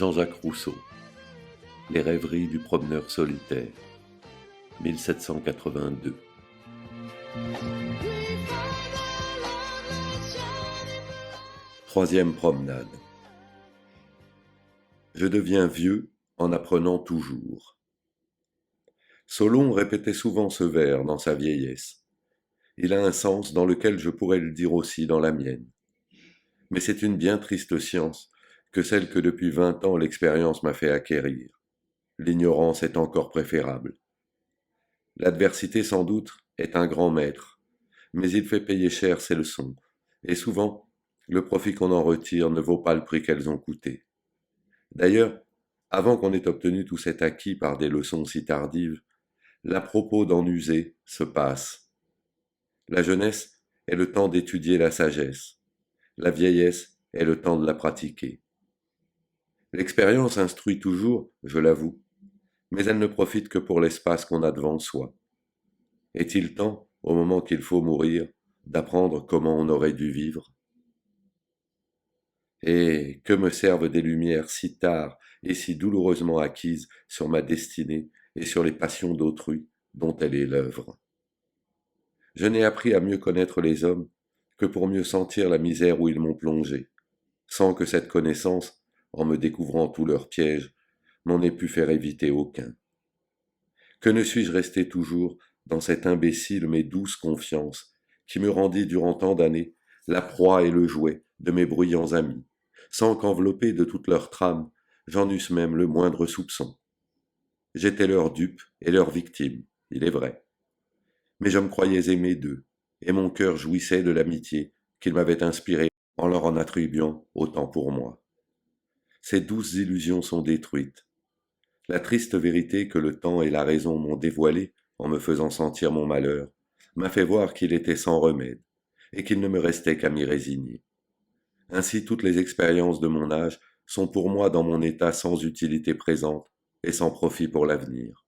Jean-Jacques Rousseau, Les rêveries du promeneur solitaire, 1782. Troisième promenade. Je deviens vieux en apprenant toujours. Solon répétait souvent ce vers dans sa vieillesse. Il a un sens dans lequel je pourrais le dire aussi dans la mienne. Mais c'est une bien triste science que celle que depuis 20 ans l'expérience m'a fait acquérir. L'ignorance est encore préférable. L'adversité sans doute est un grand maître, mais il fait payer cher ses leçons, et souvent le profit qu'on en retire ne vaut pas le prix qu'elles ont coûté. D'ailleurs, avant qu'on ait obtenu tout cet acquis par des leçons si tardives, l'à propos d'en user se passe. La jeunesse est le temps d'étudier la sagesse, la vieillesse est le temps de la pratiquer. L'expérience instruit toujours, je l'avoue, mais elle ne profite que pour l'espace qu'on a devant soi. Est-il temps, au moment qu'il faut mourir, d'apprendre comment on aurait dû vivre? Et que me servent des lumières si tard et si douloureusement acquises sur ma destinée et sur les passions d'autrui dont elle est l'œuvre? Je n'ai appris à mieux connaître les hommes que pour mieux sentir la misère où ils m'ont plongé, sans que cette connaissance, en me découvrant tous leurs pièges, m'en ait pu faire éviter aucun. Que ne suis-je resté toujours dans cette imbécile mais douce confiance qui me rendit durant tant d'années la proie et le jouet de mes bruyants amis, sans qu'enveloppé de toute leur trame, j'en eusse même le moindre soupçon. J'étais leur dupe et leur victime, il est vrai. Mais je me croyais aimé d'eux, et mon cœur jouissait de l'amitié qu'ils m'avaient inspirée en leur en attribuant autant pour moi. Ces douces illusions sont détruites. La triste vérité que le temps et la raison m'ont dévoilée en me faisant sentir mon malheur m'a fait voir qu'il était sans remède, et qu'il ne me restait qu'à m'y résigner. Ainsi toutes les expériences de mon âge sont pour moi dans mon état sans utilité présente et sans profit pour l'avenir.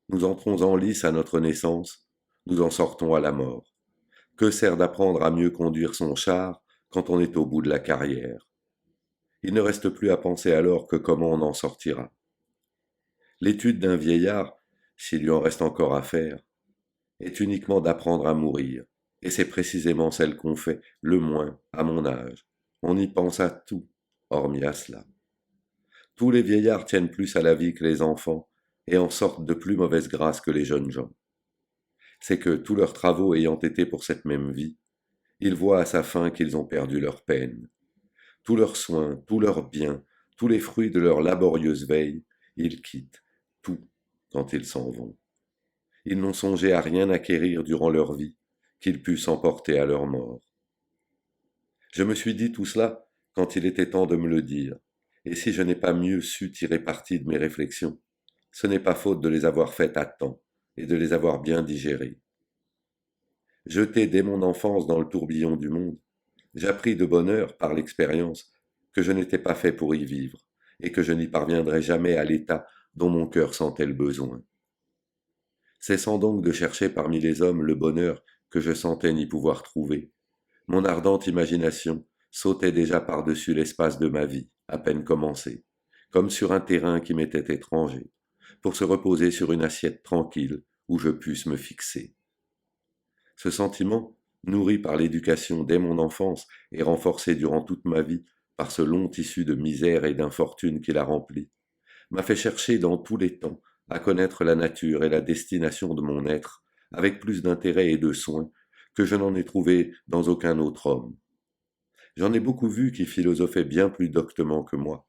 Nous entrons en lice à notre naissance, nous en sortons à la mort. Que sert d'apprendre à mieux conduire son char quand on est au bout de la carrière? Il ne reste plus à penser alors que comment on en sortira. L'étude d'un vieillard, s'il lui en reste encore à faire, est uniquement d'apprendre à mourir, et c'est précisément celle qu'on fait le moins à mon âge. On y pense à tout, hormis à cela. Tous les vieillards tiennent plus à la vie que les enfants, et en sortent de plus mauvaise grâce que les jeunes gens. C'est que, tous leurs travaux ayant été pour cette même vie, ils voient à sa fin qu'ils ont perdu leur peine. Tous leurs soins, tous leurs biens, tous les fruits de leur laborieuse veille, ils quittent, tout, quand ils s'en vont. Ils n'ont songé à rien acquérir durant leur vie, qu'ils puissent emporter à leur mort. Je me suis dit tout cela quand il était temps de me le dire, et si je n'ai pas mieux su tirer parti de mes réflexions, ce n'est pas faute de les avoir faites à temps et de les avoir bien digérées. Jeté dès mon enfance dans le tourbillon du monde, j'appris de bonne heure par l'expérience que je n'étais pas fait pour y vivre et que je n'y parviendrais jamais à l'état dont mon cœur sentait le besoin. Cessant donc de chercher parmi les hommes le bonheur que je sentais n'y pouvoir trouver, mon ardente imagination sautait déjà par-dessus l'espace de ma vie, à peine commencée, comme sur un terrain qui m'était étranger, pour se reposer sur une assiette tranquille où je pusse me fixer. Ce sentiment, nourri par l'éducation dès mon enfance et renforcé durant toute ma vie par ce long tissu de misère et d'infortune qui l'a rempli, m'a fait chercher dans tous les temps à connaître la nature et la destination de mon être avec plus d'intérêt et de soin que je n'en ai trouvé dans aucun autre homme. J'en ai beaucoup vu qui philosophaient bien plus doctement que moi,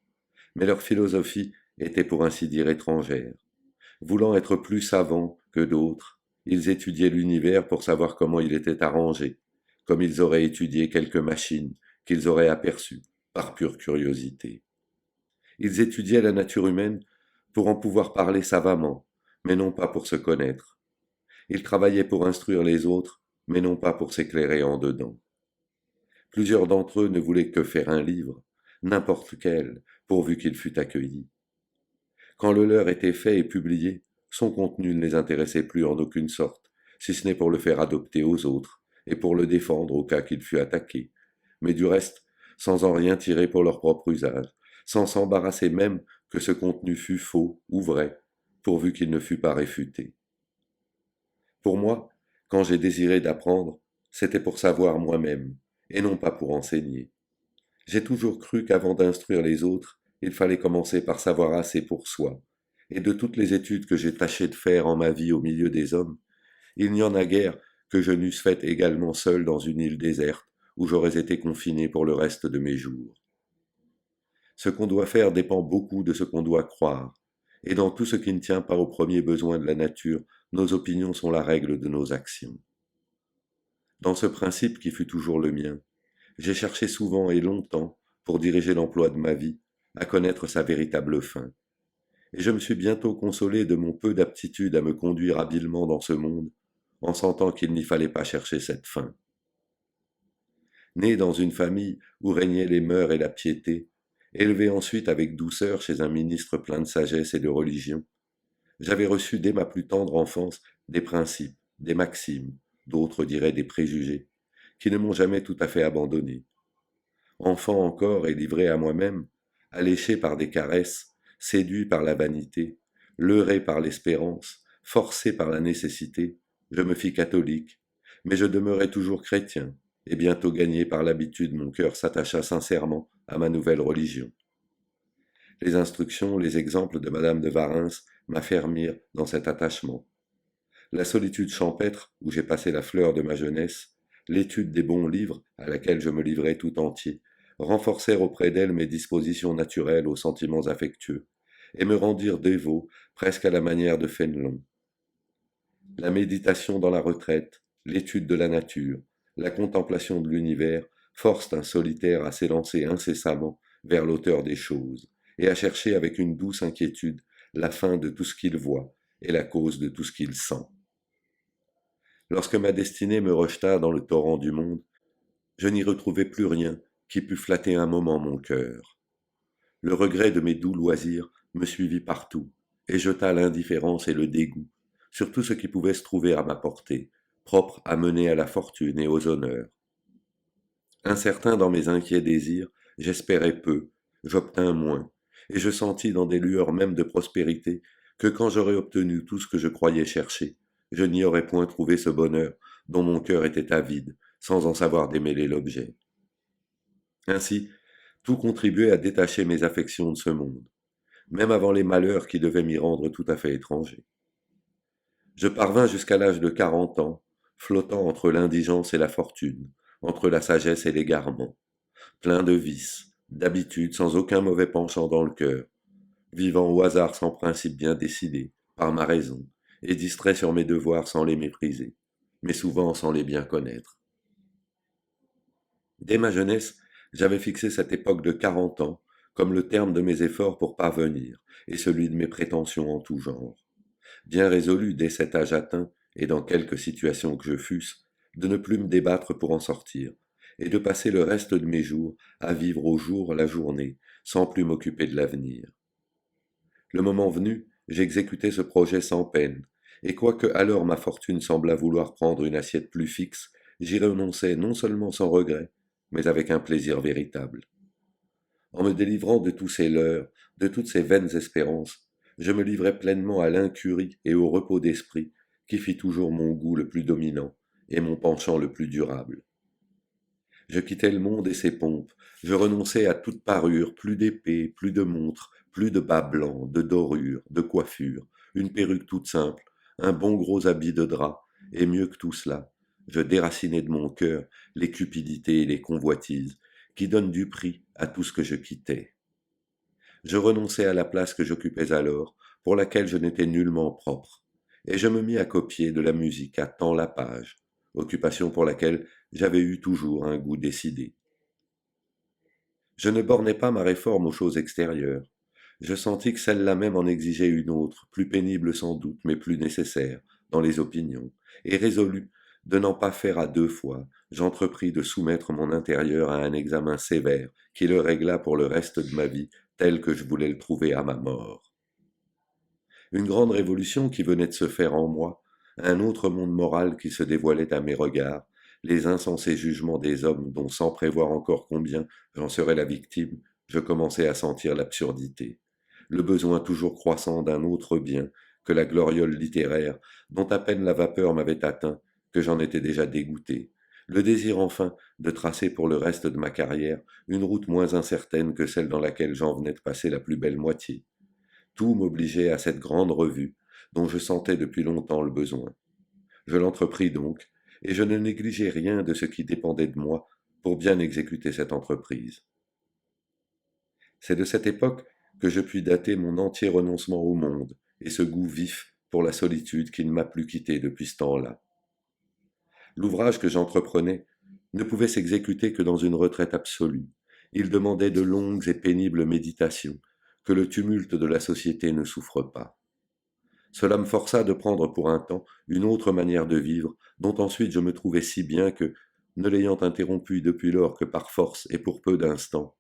mais leur philosophie était pour ainsi dire étrangère. Voulant être plus savants que d'autres, ils étudiaient l'univers pour savoir comment il était arrangé, comme ils auraient étudié quelques machines qu'ils auraient aperçues par pure curiosité. Ils étudiaient la nature humaine pour en pouvoir parler savamment, mais non pas pour se connaître. Ils travaillaient pour instruire les autres, mais non pas pour s'éclairer en dedans. Plusieurs d'entre eux ne voulaient que faire un livre, n'importe quel, pourvu qu'il fût accueilli. Quand le leur était fait et publié, son contenu ne les intéressait plus en aucune sorte, si ce n'est pour le faire adopter aux autres, et pour le défendre au cas qu'il fût attaqué, mais du reste, sans en rien tirer pour leur propre usage, sans s'embarrasser même que ce contenu fût faux ou vrai, pourvu qu'il ne fût pas réfuté. Pour moi, quand j'ai désiré d'apprendre, c'était pour savoir moi-même, et non pas pour enseigner. J'ai toujours cru qu'avant d'instruire les autres, il fallait commencer par savoir assez pour soi, et de toutes les études que j'ai tâché de faire en ma vie au milieu des hommes, il n'y en a guère que je n'eusse faite également seul dans une île déserte, où j'aurais été confiné pour le reste de mes jours. Ce qu'on doit faire dépend beaucoup de ce qu'on doit croire, et dans tout ce qui ne tient pas aux premiers besoins de la nature, nos opinions sont la règle de nos actions. Dans ce principe qui fut toujours le mien, j'ai cherché souvent et longtemps, pour diriger l'emploi de ma vie, à connaître sa véritable fin, et je me suis bientôt consolé de mon peu d'aptitude à me conduire habilement dans ce monde, en sentant qu'il n'y fallait pas chercher cette fin. Né dans une famille où régnaient les mœurs et la piété, élevé ensuite avec douceur chez un ministre plein de sagesse et de religion, j'avais reçu dès ma plus tendre enfance des principes, des maximes, d'autres diraient des préjugés, qui ne m'ont jamais tout à fait abandonné. Enfant encore et livré à moi-même, alléché par des caresses, séduit par la vanité, leurré par l'espérance, forcé par la nécessité, je me fis catholique, mais je demeurai toujours chrétien, et bientôt gagné par l'habitude, mon cœur s'attacha sincèrement à ma nouvelle religion. Les instructions, les exemples de madame de Warens m'affermirent dans cet attachement. La solitude champêtre, où j'ai passé la fleur de ma jeunesse, l'étude des bons livres, à laquelle je me livrai tout entier, renforcèrent auprès d'elle mes dispositions naturelles aux sentiments affectueux, et me rendirent dévot, presque à la manière de Fénelon. La méditation dans la retraite, l'étude de la nature, la contemplation de l'univers forcent un solitaire à s'élancer incessamment vers l'auteur des choses, et à chercher avec une douce inquiétude la fin de tout ce qu'il voit et la cause de tout ce qu'il sent. Lorsque ma destinée me rejeta dans le torrent du monde, je n'y retrouvai plus rien qui pût flatter un moment mon cœur. Le regret de mes doux loisirs me suivit partout, et jeta l'indifférence et le dégoût sur tout ce qui pouvait se trouver à ma portée, propre à mener à la fortune et aux honneurs. Incertain dans mes inquiets désirs, j'espérais peu, j'obtins moins, et je sentis dans des lueurs même de prospérité que quand j'aurais obtenu tout ce que je croyais chercher, je n'y aurais point trouvé ce bonheur dont mon cœur était avide, sans en savoir démêler l'objet. Ainsi, tout contribuait à détacher mes affections de ce monde, même avant les malheurs qui devaient m'y rendre tout à fait étranger. Je parvins jusqu'à l'âge de 40 ans, flottant entre l'indigence et la fortune, entre la sagesse et l'égarement, plein de vices, d'habitudes sans aucun mauvais penchant dans le cœur, vivant au hasard sans principe bien décidé, par ma raison, et distrait sur mes devoirs sans les mépriser, mais souvent sans les bien connaître. Dès ma jeunesse, j'avais fixé cette époque de 40 ans comme le terme de mes efforts pour parvenir, et celui de mes prétentions en tout genre. Bien résolu dès cet âge atteint, et dans quelque situation que je fusse, de ne plus me débattre pour en sortir, et de passer le reste de mes jours à vivre au jour la journée, sans plus m'occuper de l'avenir. Le moment venu, j'exécutai ce projet sans peine, et quoique alors ma fortune semblât vouloir prendre une assiette plus fixe, j'y renonçai non seulement sans regret, mais avec un plaisir véritable. En me délivrant de tous ces leurres, de toutes ces vaines espérances, je me livrai pleinement à l'incurie et au repos d'esprit qui fit toujours mon goût le plus dominant et mon penchant le plus durable. Je quittai le monde et ses pompes, je renonçai à toute parure, plus d'épée, plus de montres, plus de bas blancs, de dorures, de coiffures, une perruque toute simple, un bon gros habit de drap, et mieux que tout cela, je déracinai de mon cœur les cupidités et les convoitises, qui donnent du prix à tout ce que je quittais. Je renonçai à la place que j'occupais alors, pour laquelle je n'étais nullement propre, et je me mis à copier de la musique à tant la page, occupation pour laquelle j'avais eu toujours un goût décidé. Je ne bornai pas ma réforme aux choses extérieures. Je sentis que celle-là même en exigeait une autre, plus pénible sans doute, mais plus nécessaire, dans les opinions, et résolu de n'en pas faire à deux fois, j'entrepris de soumettre mon intérieur à un examen sévère qui le régla pour le reste de ma vie tel que je voulais le trouver à ma mort. Une grande révolution qui venait de se faire en moi, un autre monde moral qui se dévoilait à mes regards, les insensés jugements des hommes dont sans prévoir encore combien j'en serais la victime, Je commençais à sentir l'absurdité, le besoin toujours croissant d'un autre bien que la gloriole littéraire, dont à peine la vapeur m'avait atteint, que j'en étais déjà dégoûté, le désir enfin de tracer pour le reste de ma carrière une route moins incertaine que celle dans laquelle j'en venais de passer la plus belle moitié. Tout m'obligeait à cette grande revue, dont je sentais depuis longtemps le besoin. Je l'entrepris donc, et je ne négligeai rien de ce qui dépendait de moi pour bien exécuter cette entreprise. C'est de cette époque que je puis dater mon entier renoncement au monde et ce goût vif pour la solitude qui ne m'a plus quitté depuis ce temps-là. L'ouvrage que j'entreprenais ne pouvait s'exécuter que dans une retraite absolue. Il demandait de longues et pénibles méditations, que le tumulte de la société ne souffre pas. Cela me força de prendre pour un temps une autre manière de vivre, dont ensuite je me trouvais si bien que, ne l'ayant interrompue depuis lors que par force et pour peu d'instants,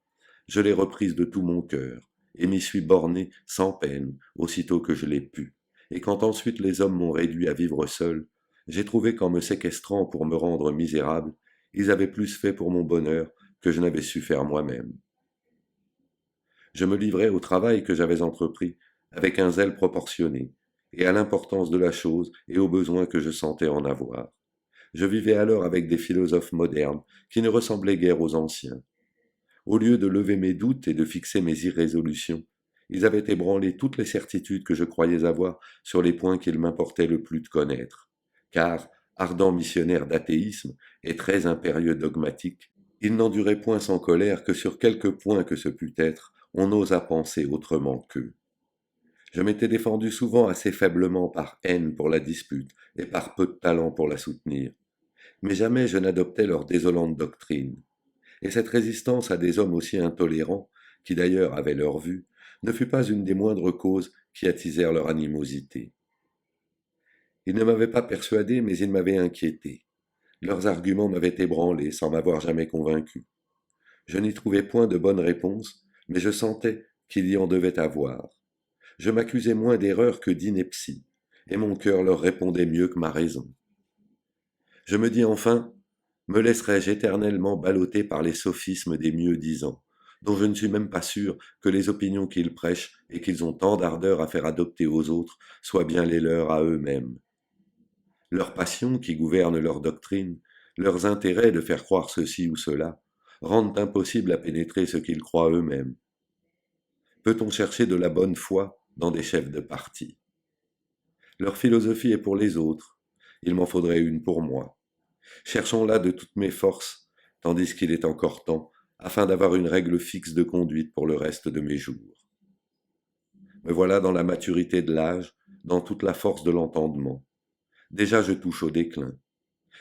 je l'ai reprise de tout mon cœur, et m'y suis borné sans peine, aussitôt que je l'ai pu. Et quand ensuite les hommes m'ont réduit à vivre seul, j'ai trouvé qu'en me séquestrant pour me rendre misérable, ils avaient plus fait pour mon bonheur que je n'avais su faire moi-même. Je me livrais au travail que j'avais entrepris avec un zèle proportionné, et à l'importance de la chose et aux besoins que je sentais en avoir. Je vivais alors avec des philosophes modernes qui ne ressemblaient guère aux anciens. Au lieu de lever mes doutes et de fixer mes irrésolutions, ils avaient ébranlé toutes les certitudes que je croyais avoir sur les points qu'il m'importait le plus de connaître. Car, ardent missionnaire d'athéisme et très impérieux dogmatique, il n'endurait point sans colère que sur quelques points que ce pût être, on osa penser autrement qu'eux. Je m'étais défendu souvent assez faiblement par haine pour la dispute et par peu de talent pour la soutenir, mais jamais je n'adoptais leur désolante doctrine. Et cette résistance à des hommes aussi intolérants, qui d'ailleurs avaient leur vue, ne fut pas une des moindres causes qui attisèrent leur animosité. Ils ne m'avaient pas persuadé, mais ils m'avaient inquiété. Leurs arguments m'avaient ébranlé sans m'avoir jamais convaincu. Je n'y trouvais point de bonne réponse, mais je sentais qu'il y en devait avoir. Je m'accusais moins d'erreur que d'ineptie, et mon cœur leur répondait mieux que ma raison. Je me dis enfin, me laisserai-je éternellement balloter par les sophismes des mieux-disants, dont je ne suis même pas sûr que les opinions qu'ils prêchent et qu'ils ont tant d'ardeur à faire adopter aux autres soient bien les leurs à eux-mêmes. Leurs passions qui gouvernent leur doctrine, leurs intérêts de faire croire ceci ou cela, rendent impossible à pénétrer ce qu'ils croient eux-mêmes. Peut-on chercher de la bonne foi dans des chefs de parti? Leur philosophie est pour les autres, il m'en faudrait une pour moi. Cherchons-la de toutes mes forces, tandis qu'il est encore temps, afin d'avoir une règle fixe de conduite pour le reste de mes jours. Me voilà dans la maturité de l'âge, dans toute la force de l'entendement. Déjà je touche au déclin.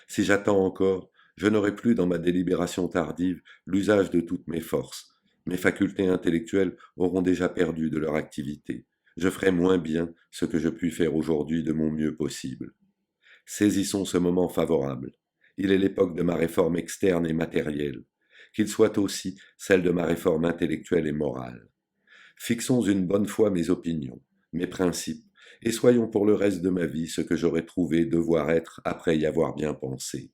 Si j'attends encore, je n'aurai plus dans ma délibération tardive l'usage de toutes mes forces. Mes facultés intellectuelles auront déjà perdu de leur activité. Je ferai moins bien ce que je puis faire aujourd'hui de mon mieux possible. Saisissons ce moment favorable. Il est l'époque de ma réforme externe et matérielle, qu'il soit aussi celle de ma réforme intellectuelle et morale. Fixons une bonne fois mes opinions, mes principes, et soyons pour le reste de ma vie ce que j'aurais trouvé devoir être après y avoir bien pensé.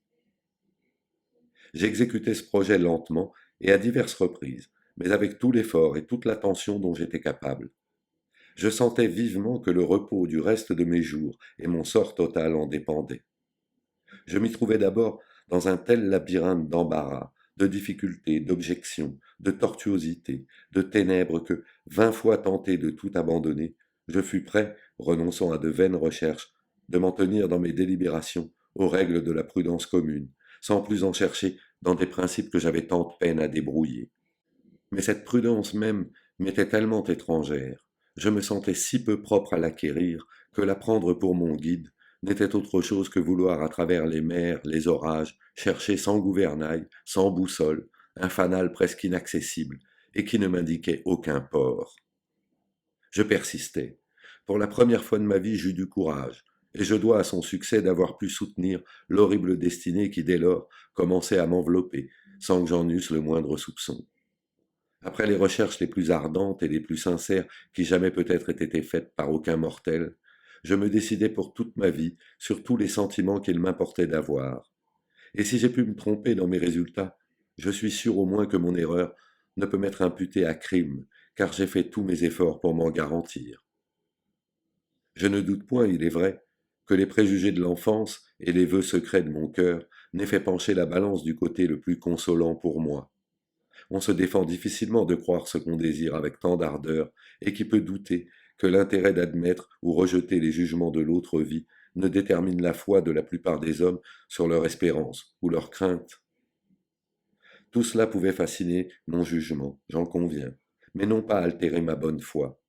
J'exécutais ce projet lentement et à diverses reprises, mais avec tout l'effort et toute l'attention dont j'étais capable. Je sentais vivement que le repos du reste de mes jours et mon sort total en dépendaient. Je m'y trouvais d'abord dans un tel labyrinthe d'embarras, de difficultés, d'objections, de tortuosités, de ténèbres que, 20 fois tenté de tout abandonner, je fus prêt, renonçant à de vaines recherches, de m'en tenir dans mes délibérations aux règles de la prudence commune, sans plus en chercher dans des principes que j'avais tant de peine à débrouiller. Mais cette prudence même m'était tellement étrangère, je me sentais si peu propre à l'acquérir, que la prendre pour mon guide n'était autre chose que vouloir à travers les mers, les orages, chercher sans gouvernail, sans boussole, un fanal presque inaccessible, et qui ne m'indiquait aucun port. Je persistais. Pour la première fois de ma vie, j'eus du courage, et je dois à son succès d'avoir pu soutenir l'horrible destinée qui, dès lors, commençait à m'envelopper, sans que j'en eusse le moindre soupçon. Après les recherches les plus ardentes et les plus sincères qui jamais peut-être aient été faites par aucun mortel, je me décidai pour toute ma vie sur tous les sentiments qu'il m'importait d'avoir. Et si j'ai pu me tromper dans mes résultats, je suis sûr au moins que mon erreur ne peut m'être imputé à crime, car j'ai fait tous mes efforts pour m'en garantir. Je ne doute point, il est vrai, que les préjugés de l'enfance et les vœux secrets de mon cœur n'aient fait pencher la balance du côté le plus consolant pour moi. On se défend difficilement de croire ce qu'on désire avec tant d'ardeur, et qui peut douter que l'intérêt d'admettre ou rejeter les jugements de l'autre vie ne détermine la foi de la plupart des hommes sur leur espérance ou leur crainte. Tout cela pouvait fasciner mon jugement, j'en conviens, mais non pas altérer ma bonne foi,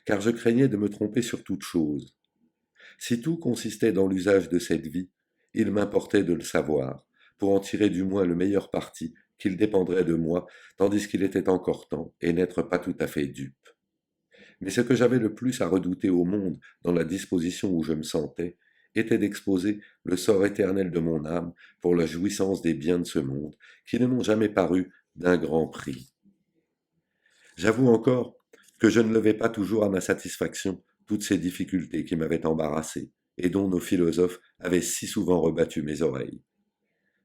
car je craignais de me tromper sur toute chose. Si tout consistait dans l'usage de cette vie, il m'importait de le savoir, pour en tirer du moins le meilleur parti, qu'il dépendrait de moi, tandis qu'il était encore temps, et n'être pas tout à fait dupe. Mais ce que j'avais le plus à redouter au monde, dans la disposition où je me sentais, était d'exposer le sort éternel de mon âme pour la jouissance des biens de ce monde, qui ne m'ont jamais paru d'un grand prix. J'avoue encore que je ne levais pas toujours à ma satisfaction toutes ces difficultés qui m'avaient embarrassé, et dont nos philosophes avaient si souvent rebattu mes oreilles.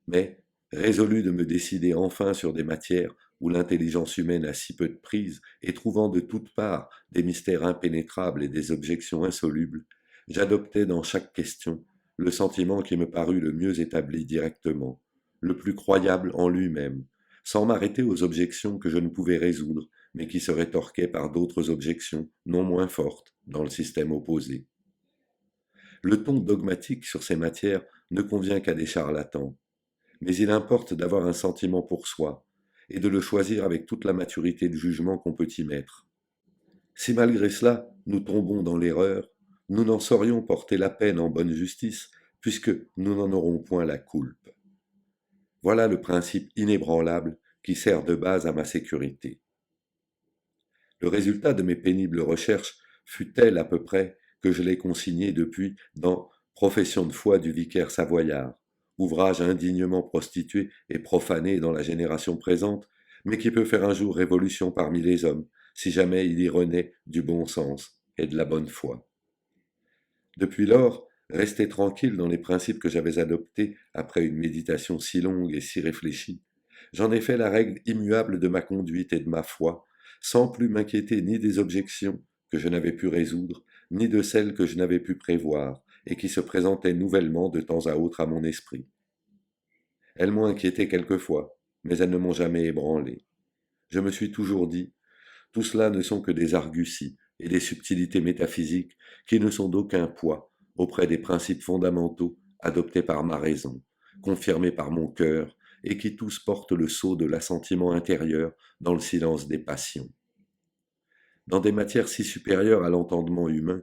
Mais, résolu de me décider enfin sur des matières où l'intelligence humaine a si peu de prise, et trouvant de toutes parts des mystères impénétrables et des objections insolubles, j'adoptai dans chaque question le sentiment qui me parut le mieux établi directement, le plus croyable en lui-même, sans m'arrêter aux objections que je ne pouvais résoudre, mais qui se rétorquaient par d'autres objections non moins fortes dans le système opposé. Le ton dogmatique sur ces matières ne convient qu'à des charlatans, mais il importe d'avoir un sentiment pour soi, et de le choisir avec toute la maturité de jugement qu'on peut y mettre. Si malgré cela nous tombons dans l'erreur, nous n'en saurions porter la peine en bonne justice, puisque nous n'en aurons point la coulpe. Voilà le principe inébranlable qui sert de base à ma sécurité. Le résultat de mes pénibles recherches fut tel à peu près que je l'ai consigné depuis dans Profession de foi du vicaire savoyard, ouvrage indignement prostitué et profané dans la génération présente, mais qui peut faire un jour révolution parmi les hommes, si jamais il y renaît du bon sens et de la bonne foi. Depuis lors, resté tranquille dans les principes que j'avais adoptés après une méditation si longue et si réfléchie, j'en ai fait la règle immuable de ma conduite et de ma foi, sans plus m'inquiéter ni des objections que je n'avais pu résoudre, ni de celles que je n'avais pu prévoir, et qui se présentaient nouvellement de temps à autre à mon esprit. Elles m'ont inquiété quelquefois, mais elles ne m'ont jamais ébranlé. Je me suis toujours dit, tout cela ne sont que des arguties et des subtilités métaphysiques qui ne sont d'aucun poids auprès des principes fondamentaux adoptés par ma raison, confirmés par mon cœur, et qui tous portent le sceau de l'assentiment intérieur dans le silence des passions. Dans des matières si supérieures à l'entendement humain,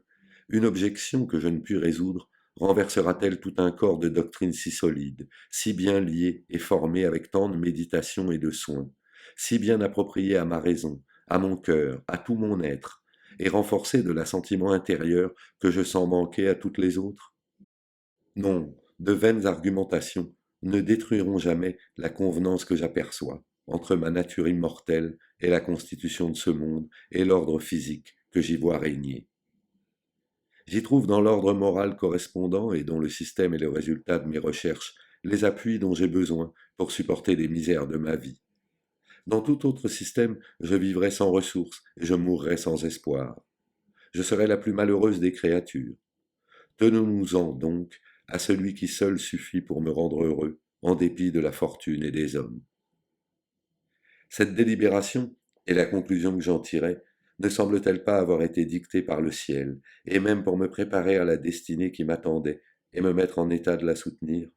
une objection que je ne puis résoudre renversera-t-elle tout un corps de doctrines si solides, si bien liées et formées avec tant de méditation et de soin, si bien appropriées à ma raison, à mon cœur, à tout mon être, et renforcées de l'assentiment intérieur que je sens manquer à toutes les autres? Non, de vaines argumentations ne détruiront jamais la convenance que j'aperçois entre ma nature immortelle et la constitution de ce monde et l'ordre physique que j'y vois régner. J'y trouve dans l'ordre moral correspondant et dont le système est le résultat de mes recherches les appuis dont j'ai besoin pour supporter les misères de ma vie. Dans tout autre système, je vivrais sans ressources et je mourrais sans espoir. Je serais la plus malheureuse des créatures. Tenons-nous-en donc à celui qui seul suffit pour me rendre heureux, en dépit de la fortune et des hommes. Cette délibération, et la conclusion que j'en tirais, ne semble-t-elle pas avoir été dictée par le ciel, et même pour me préparer à la destinée qui m'attendait et me mettre en état de la soutenir?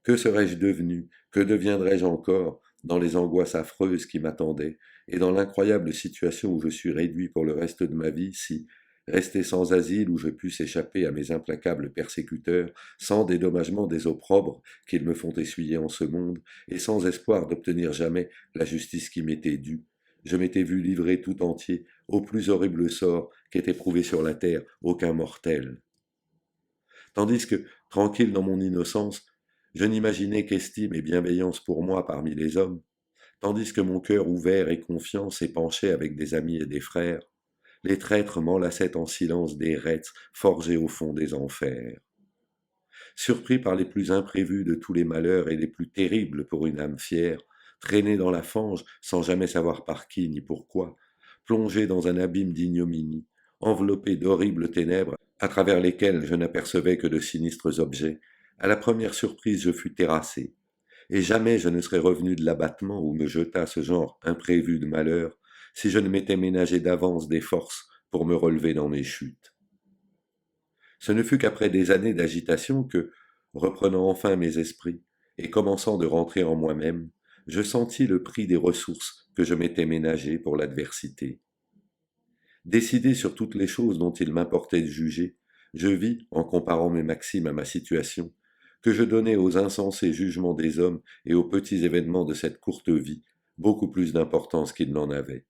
Que serais-je devenu, que deviendrais-je encore dans les angoisses affreuses qui m'attendaient, et dans l'incroyable situation où je suis réduit pour le reste de ma vie, si, resté sans asile où je pusse échapper à mes implacables persécuteurs, sans dédommagement des opprobres qu'ils me font essuyer en ce monde, et sans espoir d'obtenir jamais la justice qui m'était due, je m'étais vu livré tout entier au plus horrible sort qu'ait éprouvé sur la terre aucun mortel. Tandis que, tranquille dans mon innocence, je n'imaginais qu'estime et bienveillance pour moi parmi les hommes, tandis que mon cœur ouvert et confiant s'épanchait avec des amis et des frères, les traîtres m'enlaçaient en silence des rêtes forgés au fond des enfers. Surpris par les plus imprévus de tous les malheurs et les plus terribles pour une âme fière, traîner dans la fange sans jamais savoir par qui ni pourquoi, plongé dans un abîme d'ignominie, enveloppé d'horribles ténèbres à travers lesquelles je n'apercevais que de sinistres objets, à la première surprise je fus terrassé, et jamais je ne serais revenu de l'abattement où me jeta ce genre imprévu de malheur, si je ne m'étais ménagé d'avance des forces pour me relever dans mes chutes. Ce ne fut qu'après des années d'agitation que, reprenant enfin mes esprits, et commençant de rentrer en moi-même, je sentis le prix des ressources que je m'étais ménagées pour l'adversité. Décidé sur toutes les choses dont il m'importait de juger, je vis, en comparant mes maximes à ma situation, que je donnais aux insensés jugements des hommes et aux petits événements de cette courte vie beaucoup plus d'importance qu'ils n'en avaient.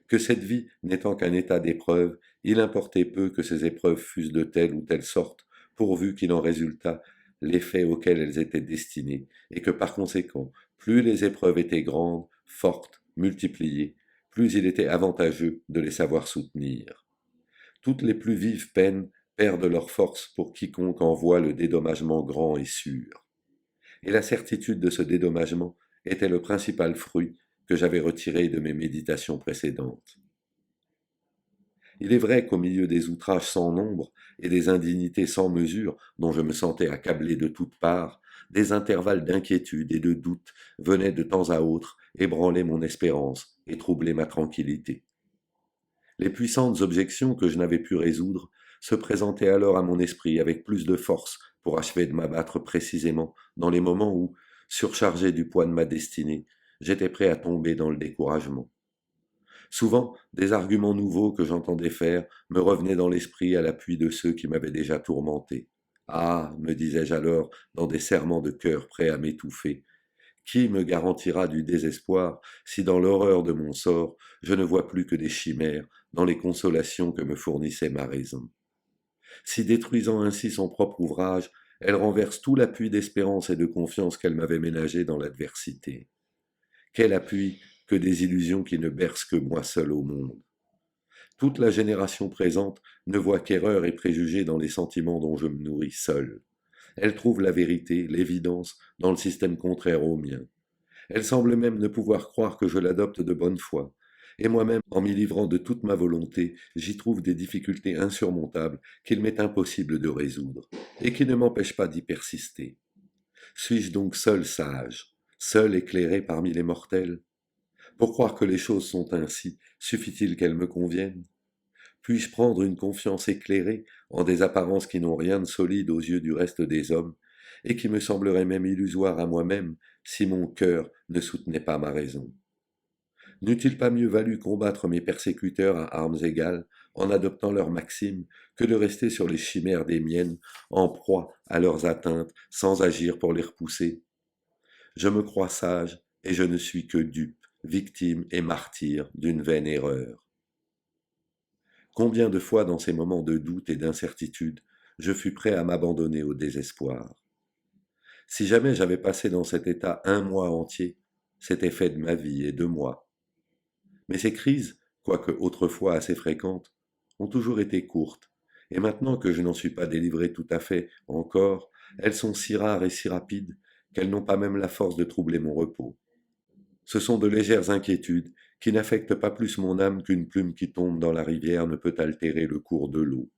Que cette vie n'étant qu'un état d'épreuve, il importait peu que ces épreuves fussent de telle ou telle sorte, pourvu qu'il en résultât l'effet auquel elles étaient destinées, et que par conséquent, plus les épreuves étaient grandes, fortes, multipliées, plus il était avantageux de les savoir soutenir. Toutes les plus vives peines perdent leur force pour quiconque en voit le dédommagement grand et sûr. Et la certitude de ce dédommagement était le principal fruit que j'avais retiré de mes méditations précédentes. Il est vrai qu'au milieu des outrages sans nombre et des indignités sans mesure dont je me sentais accablé de toutes parts, des intervalles d'inquiétude et de doute venaient de temps à autre ébranler mon espérance et troubler ma tranquillité. Les puissantes objections que je n'avais pu résoudre se présentaient alors à mon esprit avec plus de force pour achever de m'abattre précisément dans les moments où, surchargé du poids de ma destinée, j'étais prêt à tomber dans le découragement. Souvent, des arguments nouveaux que j'entendais faire me revenaient dans l'esprit à l'appui de ceux qui m'avaient déjà tourmenté. Ah, me disais-je alors, dans des serrements de cœur prêts à m'étouffer, qui me garantira du désespoir si dans l'horreur de mon sort je ne vois plus que des chimères dans les consolations que me fournissait ma raison? Si détruisant ainsi son propre ouvrage, elle renverse tout l'appui d'espérance et de confiance qu'elle m'avait ménagé dans l'adversité. Quel appui que des illusions qui ne bercent que moi seul au monde. Toute la génération présente ne voit qu'erreurs et préjugés dans les sentiments dont je me nourris seul. Elle trouve la vérité, l'évidence, dans le système contraire au mien. Elle semble même ne pouvoir croire que je l'adopte de bonne foi. Et moi-même, en m'y livrant de toute ma volonté, j'y trouve des difficultés insurmontables qu'il m'est impossible de résoudre, et qui ne m'empêchent pas d'y persister. Suis-je donc seul sage, seul éclairé parmi les mortels? Pour croire que les choses sont ainsi, suffit-il qu'elles me conviennent? Puis-je prendre une confiance éclairée en des apparences qui n'ont rien de solide aux yeux du reste des hommes, et qui me sembleraient même illusoires à moi-même si mon cœur ne soutenait pas ma raison? N'eût-il pas mieux valu combattre mes persécuteurs à armes égales, en adoptant leurs maximes, que de rester sur les chimères des miennes, en proie à leurs atteintes, sans agir pour les repousser? Je me crois sage, et je ne suis que dupe, victime et martyr d'une vaine erreur. Combien de fois dans ces moments de doute et d'incertitude, je fus prêt à m'abandonner au désespoir. Si jamais j'avais passé dans cet état un mois entier, c'était fait de ma vie et de moi. Mais ces crises, quoique autrefois assez fréquentes, ont toujours été courtes, et maintenant que je n'en suis pas délivré tout à fait encore, elles sont si rares et si rapides qu'elles n'ont pas même la force de troubler mon repos. Ce sont de légères inquiétudes qui n'affectent pas plus mon âme qu'une plume qui tombe dans la rivière ne peut altérer le cours de l'eau.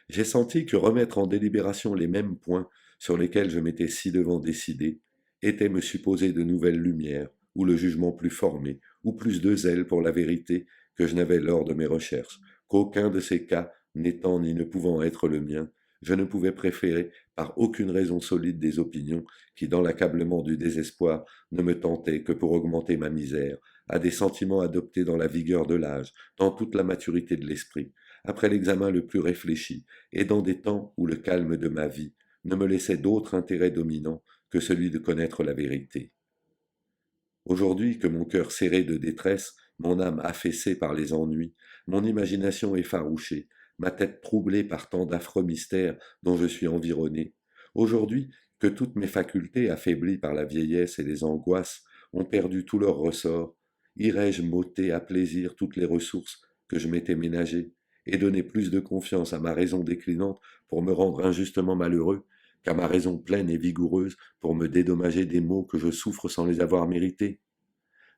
J'ai senti que remettre en délibération les mêmes points sur lesquels je m'étais ci-devant décidé était me supposer de nouvelles lumières, ou le jugement plus formé, ou plus de zèle pour la vérité que je n'avais lors de mes recherches, qu'aucun de ces cas n'étant ni ne pouvant être le mien, je ne pouvais préférer par aucune raison solide des opinions qui, dans l'accablement du désespoir, ne me tentaient que pour augmenter ma misère, à des sentiments adoptés dans la vigueur de l'âge, dans toute la maturité de l'esprit, après l'examen le plus réfléchi, et dans des temps où le calme de ma vie ne me laissait d'autre intérêt dominant que celui de connaître la vérité. Aujourd'hui que mon cœur serré de détresse, mon âme affaissée par les ennuis, mon imagination effarouchée, ma tête troublée par tant d'affreux mystères dont je suis environné, aujourd'hui que toutes mes facultés affaiblies par la vieillesse et les angoisses ont perdu tout leur ressort, irais-je m'ôter à plaisir toutes les ressources que je m'étais ménagées, et donner plus de confiance à ma raison déclinante pour me rendre injustement malheureux, qu'à ma raison pleine et vigoureuse pour me dédommager des maux que je souffre sans les avoir mérités?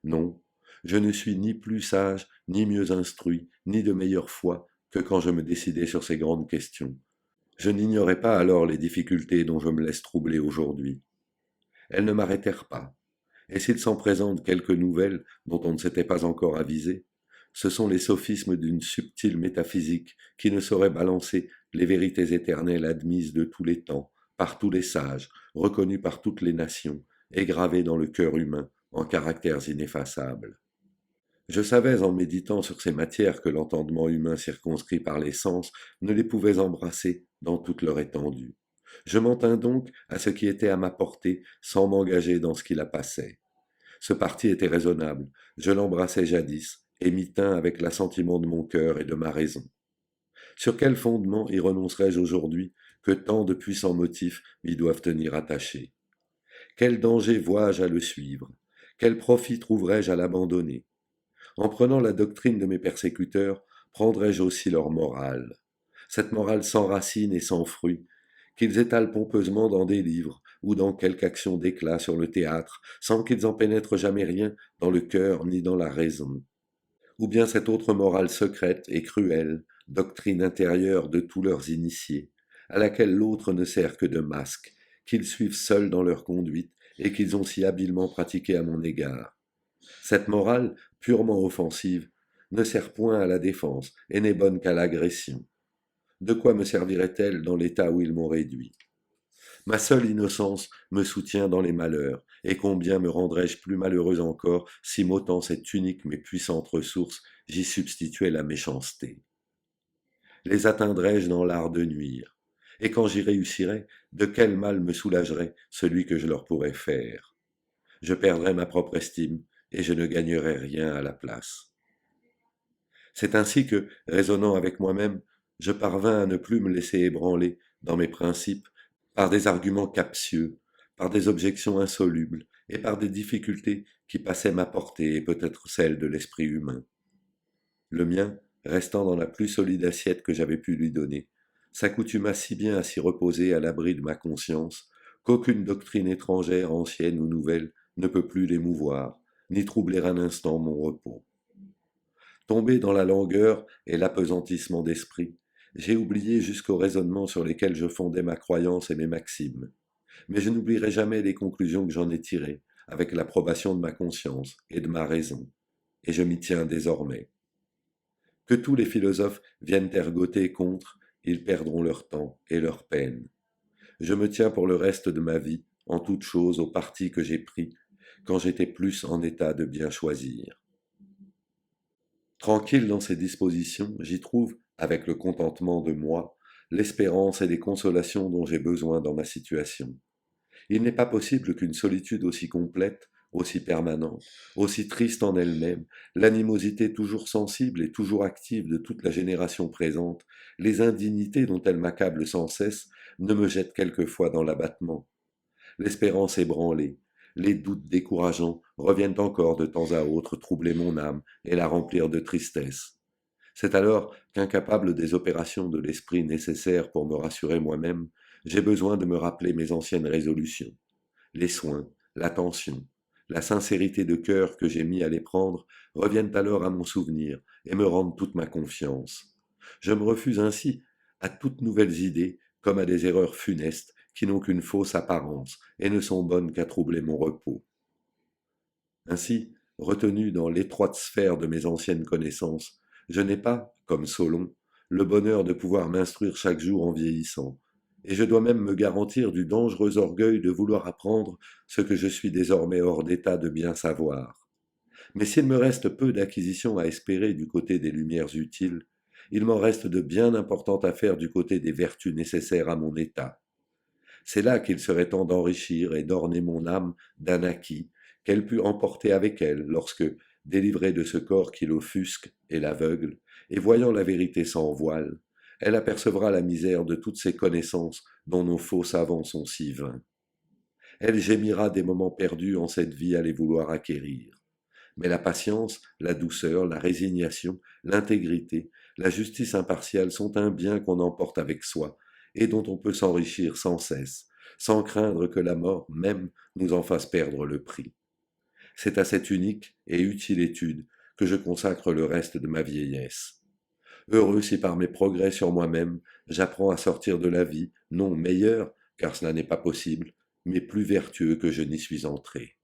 Non, je ne suis ni plus sage, ni mieux instruit, ni de meilleure foi que quand je me décidai sur ces grandes questions. Je n'ignorais pas alors les difficultés dont je me laisse troubler aujourd'hui. Elles ne m'arrêtèrent pas, et s'il s'en présente quelques nouvelles dont on ne s'était pas encore avisé, ce sont les sophismes d'une subtile métaphysique qui ne saurait balancer les vérités éternelles admises de tous les temps, par tous les sages, reconnues par toutes les nations, et gravées dans le cœur humain en caractères ineffaçables. Je savais en méditant sur ces matières que l'entendement humain circonscrit par les sens ne les pouvait embrasser dans toute leur étendue. Je m'en tins donc à ce qui était à ma portée sans m'engager dans ce qui la passait. Ce parti était raisonnable, je l'embrassais jadis et m'y tins avec l'assentiment de mon cœur et de ma raison. Sur quel fondement y renoncerais-je aujourd'hui que tant de puissants motifs m'y doivent tenir attaché? Quel danger vois-je à le suivre? Quel profit trouverais-je à l'abandonner? En prenant la doctrine de mes persécuteurs, prendrais-je aussi leur morale? Cette morale sans racine et sans fruit, qu'ils étalent pompeusement dans des livres ou dans quelque action d'éclat sur le théâtre, sans qu'ils en pénètrent jamais rien dans le cœur ni dans la raison. Ou bien cette autre morale secrète et cruelle, doctrine intérieure de tous leurs initiés, à laquelle l'autre ne sert que de masque, qu'ils suivent seuls dans leur conduite et qu'ils ont si habilement pratiquée à mon égard. Cette morale, purement offensive, ne sert point à la défense et n'est bonne qu'à l'agression. De quoi me servirait-elle dans l'état où ils m'ont réduit? Ma seule innocence me soutient dans les malheurs, et combien me rendrais-je plus malheureux encore si m'ôtant cette unique mais puissante ressource, j'y substituais la méchanceté. Les atteindrais-je dans l'art de nuire? Et quand j'y réussirais, de quel mal me soulagerait celui que je leur pourrais faire? Je perdrais ma propre estime, et je ne gagnerais rien à la place. C'est ainsi que, raisonnant avec moi-même, je parvins à ne plus me laisser ébranler dans mes principes par des arguments captieux, par des objections insolubles et par des difficultés qui passaient ma portée et peut-être celle de l'esprit humain. Le mien, restant dans la plus solide assiette que j'avais pu lui donner, s'accoutuma si bien à s'y reposer à l'abri de ma conscience qu'aucune doctrine étrangère, ancienne ou nouvelle, ne peut plus l'émouvoir, ni troubler un instant mon repos. Tombé dans la langueur et l'apesantissement d'esprit, j'ai oublié jusqu'aux raisonnements sur lesquels je fondais ma croyance et mes maximes. Mais je n'oublierai jamais les conclusions que j'en ai tirées, avec l'approbation de ma conscience et de ma raison, et je m'y tiens désormais. Que tous les philosophes viennent ergoter contre, ils perdront leur temps et leur peine. Je me tiens pour le reste de ma vie, en toute chose, au parti que j'ai pris, quand j'étais plus en état de bien choisir. Tranquille dans ces dispositions, j'y trouve, avec le contentement de moi, l'espérance et les consolations dont j'ai besoin dans ma situation. Il n'est pas possible qu'une solitude aussi complète, aussi permanente, aussi triste en elle-même, l'animosité toujours sensible et toujours active de toute la génération présente, les indignités dont elle m'accable sans cesse, ne me jettent quelquefois dans l'abattement. L'espérance ébranlée, les doutes décourageants reviennent encore de temps à autre troubler mon âme et la remplir de tristesse. C'est alors qu'incapable des opérations de l'esprit nécessaires pour me rassurer moi-même, j'ai besoin de me rappeler mes anciennes résolutions. Les soins, l'attention, la sincérité de cœur que j'ai mis à les prendre reviennent alors à mon souvenir et me rendent toute ma confiance. Je me refuse ainsi à toutes nouvelles idées comme à des erreurs funestes qui n'ont qu'une fausse apparence et ne sont bonnes qu'à troubler mon repos. Ainsi, retenu dans l'étroite sphère de mes anciennes connaissances, je n'ai pas, comme Solon, le bonheur de pouvoir m'instruire chaque jour en vieillissant, et je dois même me garantir du dangereux orgueil de vouloir apprendre ce que je suis désormais hors d'état de bien savoir. Mais s'il me reste peu d'acquisitions à espérer du côté des lumières utiles, il m'en reste de bien importantes à faire du côté des vertus nécessaires à mon état. C'est là qu'il serait temps d'enrichir et d'orner mon âme d'un acquis qu'elle put emporter avec elle lorsque, délivrée de ce corps qui l'offusque et l'aveugle, et voyant la vérité sans voile, elle apercevra la misère de toutes ces connaissances dont nos faux savants sont si vains. Elle gémira des moments perdus en cette vie à les vouloir acquérir. Mais la patience, la douceur, la résignation, l'intégrité, la justice impartiale sont un bien qu'on emporte avec soi et dont on peut s'enrichir sans cesse, sans craindre que la mort même nous en fasse perdre le prix. C'est à cette unique et utile étude que je consacre le reste de ma vieillesse. Heureux si par mes progrès sur moi-même, j'apprends à sortir de la vie, non meilleur, car cela n'est pas possible, mais plus vertueux que je n'y suis entré.